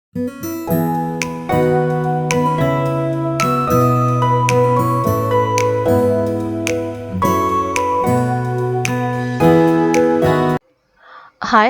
हाय,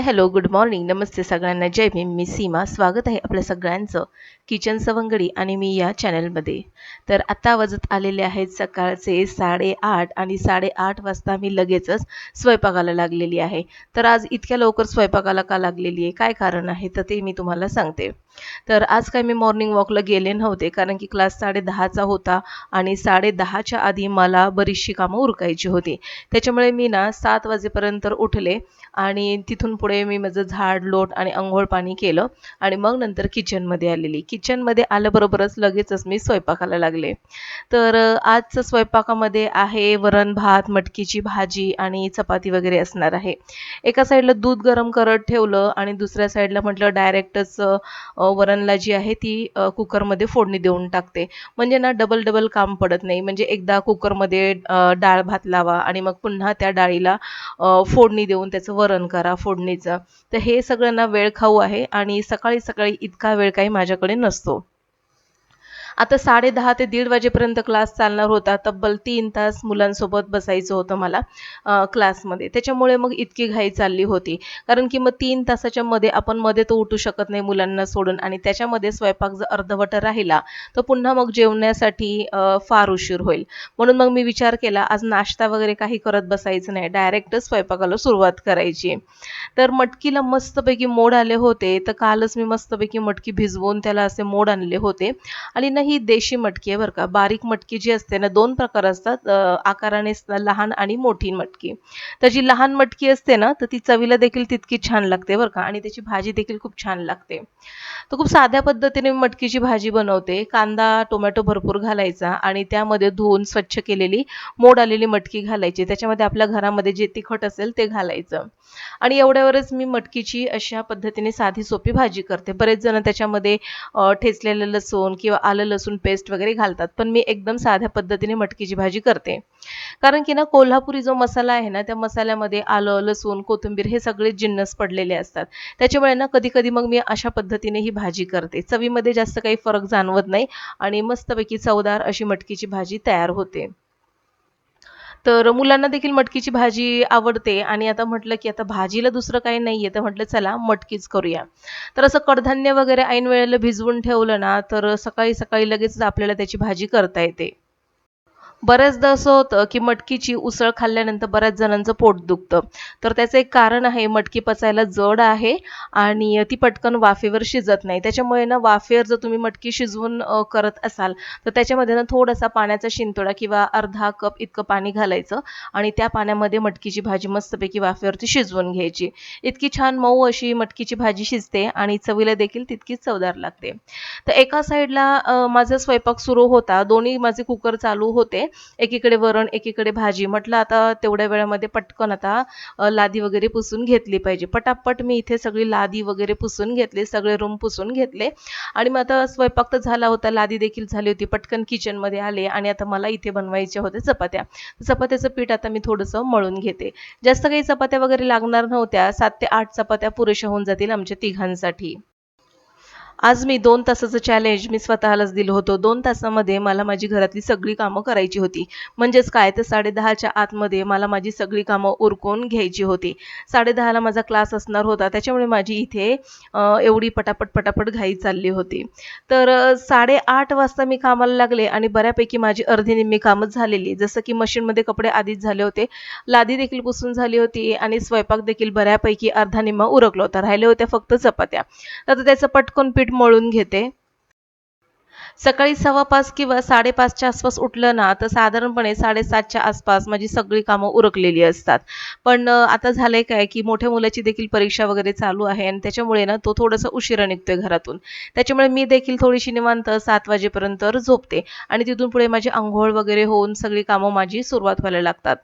hello, good morning, नमस्ते सगळ्यांना. जय भीम. मी सीमा. स्वागत आहे आपल्या सगळ्यांचं किचन सवंगडी आणि मी या चॅनलमध्ये. तर आता वाजत आलेले आहेत सकाळचे 8:30 आणि 8:30 वाजता मी लगेचच स्वयंपाकाला लागलेली आहे. तर आज इतक्या लवकर स्वयंपाकाला का लागलेली आहे, काय कारण आहे, तर ते मी तुम्हाला सांगते. तर आज काय मी मॉर्निंग वॉकला गेले नव्हते, कारण की क्लास 10:30चा होता आणि 10:30च्या आधी मला बरीचशी कामं उरकायची होती. त्याच्यामुळे मी ना 7 वाजेपर्यंत उठले आणि तिथून पुढे मी माझं झाड लोट आणि अंघोळ पाणी केलं आणि मग नंतर किचनमध्ये आलेली. किचनमध्ये आल्याबरोबरच लगेचच मी स्वयंपाकाला लागले. तर आजचं स्वयंपाकामध्ये आहे वरण भात, मटकीची भाजी आणि चपाती वगैरे असणार आहे. एका साईडला दूध गरम करत ठेवलं आणि दुसऱ्या साईडला म्हटलं डायरेक्टच वरणला जी आहे ती कुकरमध्ये फोडणी देऊन टाकते. म्हणजे ना डबल डबल काम पडत नाही. म्हणजे एकदा कुकरमध्ये डाळ भात लावा आणि मग पुन्हा त्या डाळीला फोडणी देऊन त्याचं वरण करा फोडणीचं. तर हे सगळं ना वेळखाऊ आहे आणि सकाळी सकाळी इतका वेळ काही माझ्याकडे नसतो. आता 10:30 ते 1:30 वाजेपर्यंत क्लास चालणार होता. तब्बल 3 तास मुलांसोबत बसायचं होतं मला क्लासमध्ये. त्याच्यामुळे मग इतकी घाई चालली होती. कारण की मग 3 तासाच्या मध्ये आपण मध्ये तर उठू शकत नाही मुलांना सोडून आणि त्याच्यामध्ये स्वयंपाक जर अर्धवट राहिला, तर पुन्हा मग जेवण्यासाठी फार उशीर होईल. म्हणून मग मी विचार केला आज नाश्ता वगैरे काही करत बसायचं नाही. डायरेक्टच स्वयंपाकाला सुरुवात करायची. तर मटकीला मस्तपैकी मोड आले होते. तर कालच मी मस्तपैकी मटकी भिजवून त्याला असे मोड आणले होते आणि ना ही देशी मटकी आहे बरं का. बारीक मटकी जी असते ना 2 प्रकार असतात आकाराने लहान आणि मोठी मटकी. तर जी लहान मटकी असते ना तर ती चवीला देखील तितकी छान लागते बरं का आणि त्याची भाजी देखील खूप छान लागते. तर खूप साध्या पद्धतीने मी मटकीची भाजी बनवते. कांदा, टोमॅटो भरपूर घालायचा आणि त्यामध्ये धुवून स्वच्छ केलेली मोड आलेली मटकी घालायची. त्याच्यामध्ये आपल्या घरामध्ये जे तिखट असेल ते घालायचं. आणि एवढ्यावरच मी मटकीची अशा पद्धतीने साधी सोपी भाजी करते. बरेच जण त्याच्यामध्ये ठेचलेलं लसूण किंवा आलं लसूण पेस्ट वगैरे घालतात. पण मी एकदम साध्या पद्धतीने मटकीची भाजी करते. कारण की ना कोल्हापुरी जो मसाला आहे ना, त्या मसाल्यामध्ये आलं, लसूण, कोथिंबीर हे सगळे जिन्नस पडलेले असतात. त्याच्यामुळे ना कधी-कधी मग मी अशा पद्धतीने ही भाजी करते. चवीमध्ये जास्त काही फरक जाणवत नाही आणि मस्तपैकी चवदार अशी मटकीची भाजी तयार होते. तर मुलांना देखील मटकीची भाजी आवडते आणि आता म्हटलं, की आता भाजीला दुसरं काही नाहीये, तर म्हटलं चला मटकीच करूया. तर असं कडधान्य वगैरे ऐन वेळेला भिजवून ठेवलं ना, तर सकाळी-सकाळी लगेचच आपल्याला त्याची भाजी करता येते. बऱ्याचदा असं होतं, की मटकीची उसळ खाल्ल्यानंतर बऱ्याच जणांचं पोट दुखतं. तर त्याचं एक कारण आहे, मटकी पचायला जड आहे आणि ती पटकन वाफेवर शिजत नाही. त्याच्यामुळे ना वाफेवर जर तुम्ही मटकी शिजवून करत असाल, तर त्याच्यामध्ये ना थोडासा पाण्याचा शिंतोडा किंवा अर्धा कप इतकं पाणी घालायचं आणि त्या पाण्यामध्ये मटकीची भाजी मस्तपैकी वाफेवरती शिजवून घ्यायची. इतकी छान मऊ अशी मटकीची भाजी शिजते आणि चवीला देखील तितकीच चवदार लागते. तर एका साईडला माझा स्वयंपाक सुरू होता. दोन्ही माझे कुकर चालू होते. एकीकडे वरण, एकीकडे भाजी. म्हटलं आता तेवढ्या वेळामध्ये पटकन आता लादी वगैरे पुसून घेतली पाहिजे. पटापट मी इथे सगळी लादी वगैरे पुसून घेतली, सगळे रूम पुसून घेतले आणि मग आता स्वयंपाक तर झाला होता, लादी देखील झाली होती. पटकन किचनमध्ये आले आणि आता मला इथे बनवायच्या होत्या चपात्या. चपात्याचं पीठ आता मी थोडंसं मळून घेते. जास्त काही चपात्या वगैरे लागणार नव्हत्या. 7 ते 8 चपात्या पुरेशा होऊन जातील आमच्या तिघांसाठी. आज मी 2 तासाचं चॅलेंज मी स्वतःलाच दिलं होतं. 2 तासामध्ये मला माझी घरातली सगळी कामं करायची होती. म्हणजेच काय तर 10:30च्या आतमध्ये मला माझी सगळी कामं उरकून घ्यायची होती. 10:30ला माझा क्लास असणार होता. त्याच्यामुळे माझी इथे एवढी पटापट घाई चालली होती. तर 8:30 वाजता मी कामाला लागले आणि बऱ्यापैकी माझी अर्धी निम्मी कामं झालेली. जसं की मशीनमध्ये कपडे आधीच झाले होते. लादी देखील पुसून झाली होती आणि स्वयंपाक देखील बऱ्यापैकी अर्धा निम्मा उरकला होता. राहिल्या होत्या फक्त चपात्या. आता त्याचं पटकन पीठ मळून घेते. सकाळी 5:15 किंवा 5:30च्या आसपास उठलं ना, तर साधारणपणे 7:30च्या आसपास माझी सगळी कामं उरकलेली असतात. पण आता झालंय काय, की मोठ्या मुलाची देखील परीक्षा वगैरे चालू आहे आणि त्याच्यामुळे ना तो थोडासा उशिरा निघतोय घरातून. त्याच्यामुळे मी देखील थोडीशी निवांत 7 वाजेपर्यंत झोपते आणि तिथून पुढे माझी अंघोळ वगैरे होऊन सगळी कामं माझी सुरुवात व्हायला लागतात.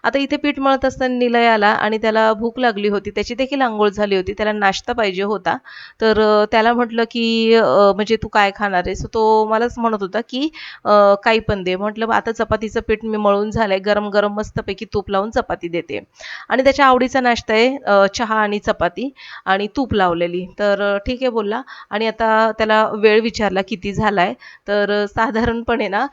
आता इथे पीठ मळत असताना निलय आला आणि त्याला भूक लागली होती. त्याची देखील अंघोळ झाली होती. त्याला नाश्ता पाहिजे होता. तर त्याला म्हटलं, की म्हणजे "तू काय खाणार आहेस?" तो तो मलाच म्हणत होता की काही पण दे. म्हटलं आता चपातीचं पीठ मी मळून झालंय, गरम गरम मस्तपैकी तूप लावून चपाती देते. आणि त्याच्या आवडीचा नाश्ता आहे चहा आणि चपाती आणि तूप लावलेली. तर ठीक आहे बोलला. आणि आता त्याला वेळ विचारला किती झालाय, तर साधारणपणे ना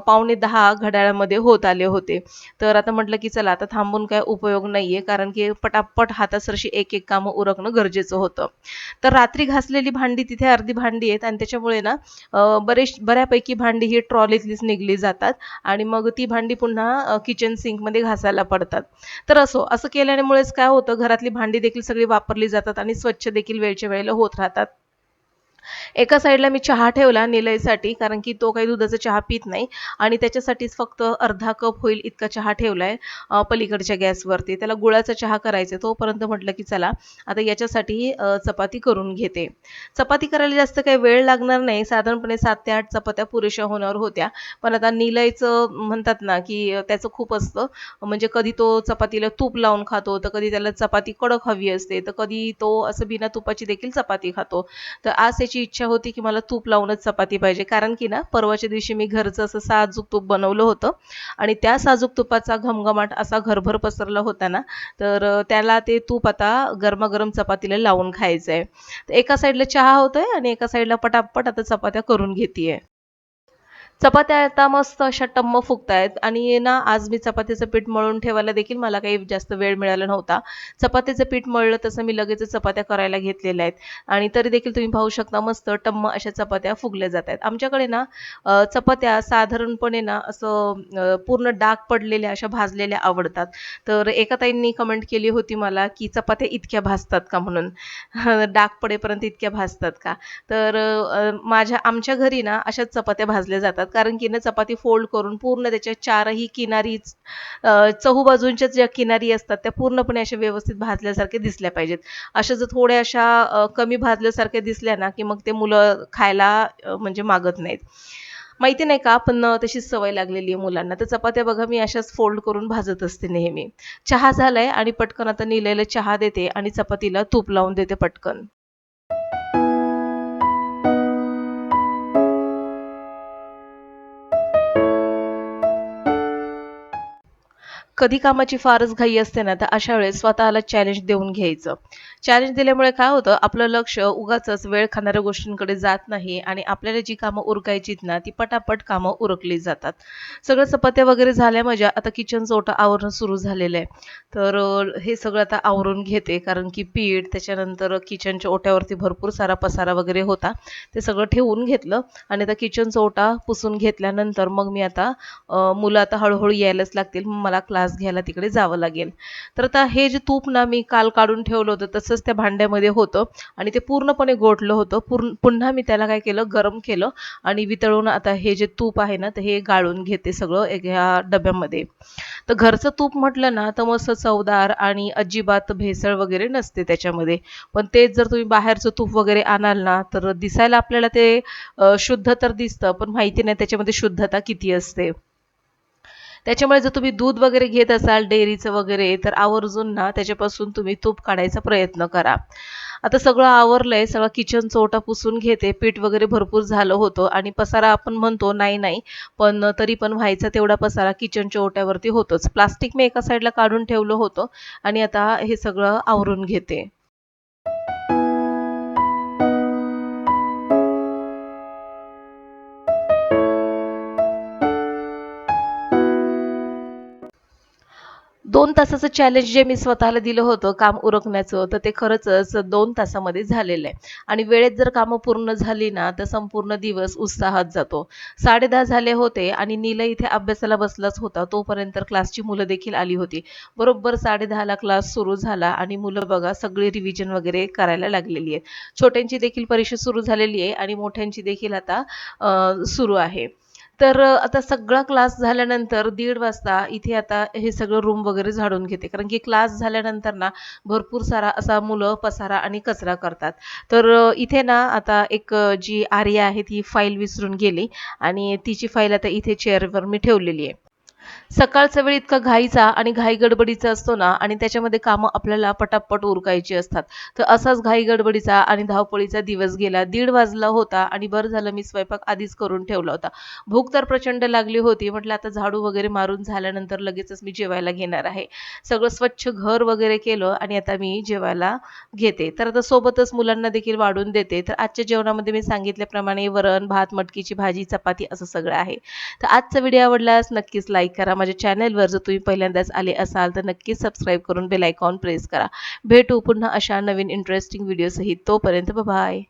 9:45 घड्याळामध्ये होत आले होते. तर आता म्हटलं की चला आता थांबून काय उपयोग नाहीये, कारण की पटापट हातासरशी एक एक कामं उरकणं गरजेचं होतं. तर रात्री घासलेली भांडी तिथे अर्धी भांडी आहेत आणि त्याच्यामुळे ना बऱ्यापैकी भांडी ही ट्रॉलीतलीच निघली जातात आणि मग ती भांडी पुन्हा किचन सिंकमध्ये घासायला पडतात. तर असं केल्यामुळेच काय होतं, घरातली भांडी देखील सगळी वापरली जातात आणि स्वच्छ देखील वेळच्या वेळेला होत राहतात. एका साईडला मी चहा ठेवला निलयसाठी, कारण की तो काही दुधाचा चहा पीत नाही आणि त्याच्यासाठीच फक्त अर्धा कप होईल इतका चहा ठेवलाय पलीकडच्या गॅसवरती. त्याला गुळाचा चहा करायचा तोपर्यंत म्हटलं की चला आता याच्यासाठी चपाती करून घेते. चपाती करायला जास्त काही वेळ लागणार नाही, साधारणपणे 7 ते 8 चपात्या पुरेशा होणार होत्या. पण आता निलयचं म्हणतात ना की त्याचं खूप असतं, म्हणजे कधी तो चपातीला तूप लावून खातो, तर कधी त्याला चपाती कडक हवी असते, तर कधी तो असं बिना तुपाची देखील चपाती खातो. तर आज त्याची इच्छा होती की मला तूप लावूनच चपाती पाहिजे, कारण की ना परवाच्या दिवशी मी घरचं असं साजूक तूप बनवलं होतं आणि त्या साजूक तुपाचा घमघमाट असा घरभर पसरला होता ना, तर त्याला ते तूप आता गरमागरम चपातीला लावून खायचंय. तर एका साईडला चहा होतोय आणि एका साईडला पटापट आता चपात्या करून घेतीये. चपात्या आता मस्त अशा टम्म फुगतायत आणि ना आज मी चपातीचं पीठ मळून ठेवायला देखील मला काही जास्त वेळ मिळाला नव्हता. चपातीचं पीठ मळलं तसं मी लगेचच चपात्या करायला घेतलेल्या आहेत आणि तरी देखील तुम्ही पाहू शकता मस्त टम्म अशा चपात्या फुगल्या जात आहेत. आमच्याकडे ना चपात्या साधारणपणे ना असं पूर्ण डाग पडलेल्या अशा भाजलेल्या आवडतात. तर एका ताईंनी कमेंट केली होती मला की चपात्या इतक्या भाजतात का म्हणून. डाग पडेपर्यंत इतक्या भाजतात का? तर आमच्या घरी ना अशाच चपात्या भाजल्या जातात, कारण की ना चपाती फोल्ड करून पूर्ण त्याच्या चारही किनारी चहूबाजूंच्या ज्या किनारी असतात त्या पूर्णपणे अशा व्यवस्थित भाजल्यासारख्या दिसल्या पाहिजेत. अशा जर थोड्या अशा कमी भाजल्यासारख्या दिसल्या ना की मग ते मुलं खायला म्हणजे मागत नाहीत. माहिती नाही का, पण तशीच सवय लागलेली आहे मुलांना. तर चपात्या बघा मी अशाच फोल्ड करून भाजत असते नेहमी. चहा झालाय आणि पटकन आता निलयला चहा देते आणि चपातीला तूप लावून देते पटकन. कधी कामाची फारच घाई असते ना, तर अशा वेळेस स्वतःला चॅलेंज देऊन घ्यायचं. चॅलेंज दिल्यामुळे काय होतं, आपलं लक्ष उगाचच वेळ खाणाऱ्या गोष्टींकडे जात नाही आणि आपल्याला जी कामं उरकायचीत ना, ती पटापट कामं उरकली जातात. सगळं चपात्या वगैरे झाल्या माझ्या, आता किचनचं ओटं आवरणं सुरू झालेलं आहे. तर हे सगळं आता आवरून घेते, कारण की पीठ, त्याच्यानंतर किचनच्या ओट्यावरती भरपूर सारा पसारा वगैरे होता. ते सगळं ठेवून घेतलं आणि आता किचनचा ओटा पुसून घेतल्यानंतर मग मी आता मुलं आता हळू यायलाच लागतील. मला क्लास घ्यायला तिकडे जावं लागेल. तर आता हे जे तूप ना मी काल काढून ठेवलं होतं तसंच त्या भांड्यामध्ये होतं आणि ते पूर्णपणे गोठलं होतं. पुन्हा मी त्याला काय केलं, गरम केलं आणि वितळून आता हे जे तूप आहे ना, तर हे गाळून घेते सगळं ह्या डब्यामध्ये. तर घरचं तूप म्हटलं ना, तर मस्त चवदार आणि अजिबात भेसळ वगैरे नसते त्याच्यामध्ये. पण तेच जर तुम्ही बाहेरचं तूप वगैरे आणाल ना, तर दिसायला आपल्याला ते शुद्ध तर दिसतं, पण माहिती नाही त्याच्यामध्ये शुद्धता किती असते. त्याच्यामुळे जर तुम्ही दूध वगैरे घेत असाल डेअरीचं वगैरे, तर आवर्जून ना त्याच्यापासून तुम्ही तूप काढायचा प्रयत्न करा. आता सगळं आवरलंय, सगळं किचनचा ओटा पुसून घेते. पीठ वगैरे भरपूर झालं होतं आणि पसारा आपण म्हणतो नाही, नाही, पण तरी पण व्हायचा तेवढा पसारा किचनच्या ओट्यावरती होतोच. प्लास्टिक मी एका साईडला काढून ठेवलं होतं आणि आता हे सगळं आवरून घेते. 2 तासाचं चॅलेंज जे मी स्वतःला दिलं होतं काम उरकण्याचं, तर ते खरंच 2 तासामध्ये झालेलं आहे. आणि वेळेत जर कामं पूर्ण झाली ना, तर संपूर्ण दिवस उत्साहात जातो. 10:30 झाले होते आणि नीलय इथे अभ्यासाला बसलाच होता. तोपर्यंत क्लासची मुलं देखील आली होती. बरोबर 10:30ला क्लास सुरू झाला आणि मुलं बघा सगळी रिव्हिजन वगैरे करायला लागलेली आहेत. छोट्यांची देखील परीक्षा सुरू झालेली आहे आणि मोठ्यांची देखील आता सुरू आहे. तर आता सगळा क्लास झाल्यानंतर 1:30 वाजता इथे आता हे सगळं रूम वगैरे झाडून घेते. कारण की क्लास झाल्यानंतर ना भरपूर सारा असा मुलं पसारा आणि कचरा करतात. तर इथे ना आता एक जी आर्या आहे ती फाईल विसरून गेली आणि तिची फाईल आता इथे चेअरवर मी ठेवलेली आहे. सकाळचा वेळ इतका घाईचा आणि घाई गडबडीचा असतो ना आणि त्याच्यामध्ये कामं आपल्याला पटापट उरकायची असतात. तर असाच घाई गडबडीचा आणि धावपळीचा दिवस गेला. 1:30 वाजला होता आणि बरं झालं मी स्वयंपाक आधीच करून ठेवला होता. भूक तर प्रचंड लागली होती. म्हटलं आता झाडू वगैरे मारून झाल्यानंतर लगेचच मी जेवायला घेणार आहे. सगळं स्वच्छ घर वगैरे केलं आणि आता मी जेवायला घेते. तर आता सोबतच मुलांना देखील वाढून देते. तर आजच्या जेवणामध्ये मी सांगितल्याप्रमाणे वरण, भात, मटकीची भाजी, चपाती असं सगळं आहे. तर आजचा व्हिडिओ आवडल्यास नक्कीच लाईक करा. माझ्या चॅनेलवर जर तुम्ही पहिल्यांदाच आले असाल तर नक्कीच सबस्क्राईब करून बेल आयकॉन प्रेस करा. भेटू पुन्हा अशा नवीन इंटरेस्टिंग व्हिडिओसहित. तोपर्यंत बाय.